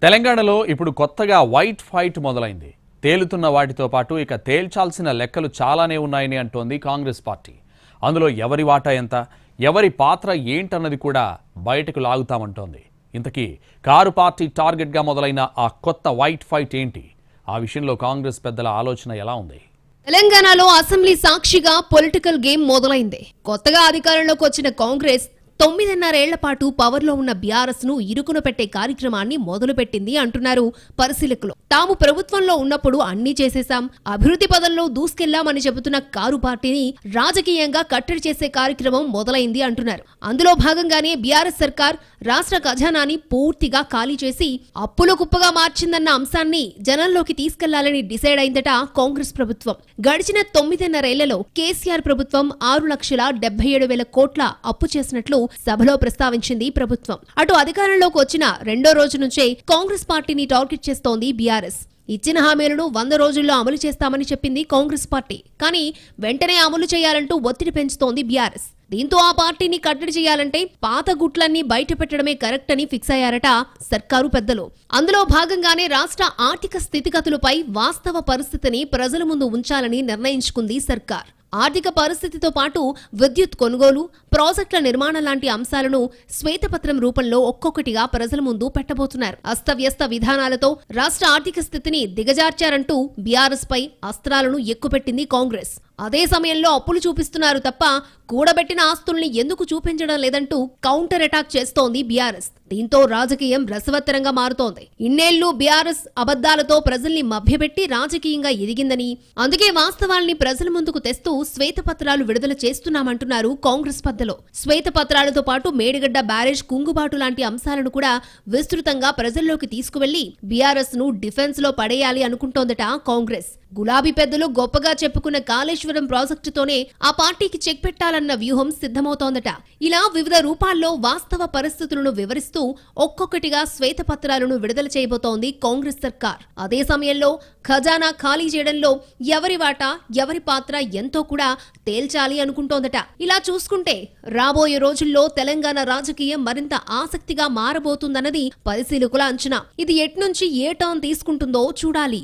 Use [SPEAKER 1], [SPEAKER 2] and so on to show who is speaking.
[SPEAKER 1] తెలంగాణలో ఇప్పుడు కొత్తగా వైట్ ఫైట్ మొదలైంది. తేలుతున్న వాటితో పాటు ఇక తేల్చాల్సిన లెక్కలు చాలానే ఉన్నాయని అంటోంది కాంగ్రెస్ పార్టీ. అందులో ఎవరి వాటా ఎంత, ఎవరి పాత్ర ఏంటన్నది కూడా బయటకు లాగుతామంటోంది. ఇంతకీ కారు పార్టీ టార్గెట్గా మొదలైన ఆ కొత్త వైట్ ఫైట్ ఏంటి? ఆ విషయంలో కాంగ్రెస్ పెద్దల ఆలోచన ఎలా ఉంది?
[SPEAKER 2] తెలంగాణలో అసెంబ్లీ సాక్షిగా పొలిటికల్ గేమ్ మొదలైంది. కొత్తగా అధికారంలోకి వచ్చిన కాంగ్రెస్ 9.5 ఏళ్ల పాటు పవర్లో ఉన్న బీఆర్ఎస్ ను ఇరుకున పెట్టే కార్యక్రమాన్ని మొదలుపెట్టింది అంటున్నారు పరిశీలకులు. తాము ప్రభుత్వంలో ఉన్నప్పుడు అన్ని చేసేశాం, అభివృద్ధి పదంలో దూసుకెళ్లామని చెబుతున్న కారు పార్టీని రాజకీయంగా కట్టడి చేసే కార్యక్రమం మొదలైంది అంటున్నారు. అందులో భాగంగానే బీఆర్ఎస్ సర్కార్ రాష్ట్ర ఖజానాని పూర్తిగా ఖాళీ చేసి అప్పుల కుప్పగా మార్చిందన్న అంశాన్ని జనంలోకి తీసుకెళ్లాలని డిసైడ్ అయిందట కాంగ్రెస్ ప్రభుత్వం. గడిచిన 9.5 ఏళ్లలో కేసీఆర్ ప్రభుత్వం 6,77,000 కోట్ల అప్పు చేసినట్లు సభలో ప్రస్తావించింది ప్రభుత్వం. అటు అధికారంలోకి వచ్చిన రెండో రోజు నుంచే కాంగ్రెస్ పార్టీని టార్గెట్ చేస్తోంది బీఆర్ఎస్. ఇచ్చిన హామీలను 100 రోజుల్లో అమలు చేస్తామని చెప్పింది కాంగ్రెస్ పార్టీ. కానీ వెంటనే అమలు చేయాలంటూ ఒత్తిడి పెంచుతోంది బీఆర్ఎస్. దీంతో ఆ పార్టీని కట్టడి చేయాలంటే పాత గుట్లన్నీ బయట పెట్టడమే కరెక్ట్ అని ఫిక్స్ అయ్యారట సర్కారు పెద్దలు. అందులో భాగంగానే రాష్ట్ర ఆర్థిక స్థితిగతులపై వాస్తవ పరిస్థితిని ప్రజల ముందు ఉంచాలని నిర్ణయించుకుంది సర్కార్. ఆర్థిక పరిస్థితితో పాటు విద్యుత్ కొనుగోలు, ప్రాజెక్టుల నిర్మాణం లాంటి అంశాలను శ్వేతపత్రం రూపంలో ఒక్కొక్కటిగా ప్రజల ముందు పెట్టబోతున్నారు. అస్తవ్యస్త విధానాలతో రాష్ట్ర ఆర్థిక స్థితిని దిగజార్చారంటూ బీఆర్ఎస్ పై అస్త్రాలను ఎక్కుపెట్టింది కాంగ్రెస్. అదే సమయంలో అప్పులు చూపిస్తున్నారు తప్ప కూడబెట్టిన ఆస్తుల్ని ఎందుకు చూపించడం లేదంటూ కౌంటర్ అటాక్ చేస్తోంది బీఆర్ఎస్. దీంతో రాజకీయం రసవత్తరంగా మారుతోంది. ఇన్నేళ్లు బీఆర్ఎస్ అబద్దాలతో ప్రజల్ని మభ్యపెట్టి రాజకీయంగా ఎదిగిందని, అందుకే వాస్తవాల్ని ప్రజల ముందుకు తెస్తూ శ్వేతపత్రాలు విడుదల చేస్తున్నామంటున్నారు కాంగ్రెస్ పెద్దలు. శ్వేతపత్రాలతో పాటు మేడిగడ్డ బ్యారేజ్ కుంగుబాటు లాంటి అంశాలను కూడా విస్తృతంగా ప్రజల్లోకి తీసుకువెళ్లి బీఆర్ఎస్ ను డిఫెన్స్ లో పడేయాలి అనుకుంటోందట కాంగ్రెస్. గులాబీ పెద్దలు గొప్పగా చెప్పుకున్న కాళేశ్వరం ప్రాజెక్టుతోనే ఆ పార్టీకి చెక్ పెట్టాలన్న వ్యూహం సిద్ధమవుతోందట. ఇలా వివిధ రూపాల్లో వాస్తవ పరిస్థితులను వివరిస్తూ ఒక్కొక్కటిగా శ్వేతపత్రాలను విడుదల చేయబోతోంది కాంగ్రెస్ సర్కార్. అదే సమయంలో ఖజానా ఖాళీ చేయడంలో ఎవరి వాటా, ఎవరి పాత్ర ఎంతో కూడా తేల్చాలి అనుకుంటోందట. ఇలా చూసుకుంటే రాబోయే రోజుల్లో తెలంగాణ రాజకీయం మరింత ఆసక్తిగా మారబోతుందన్నది పరిశీలకుల అంచనా. ఇది ఎట్నుంచి ఏ టర్న్ తీసుకుంటుందో చూడాలి.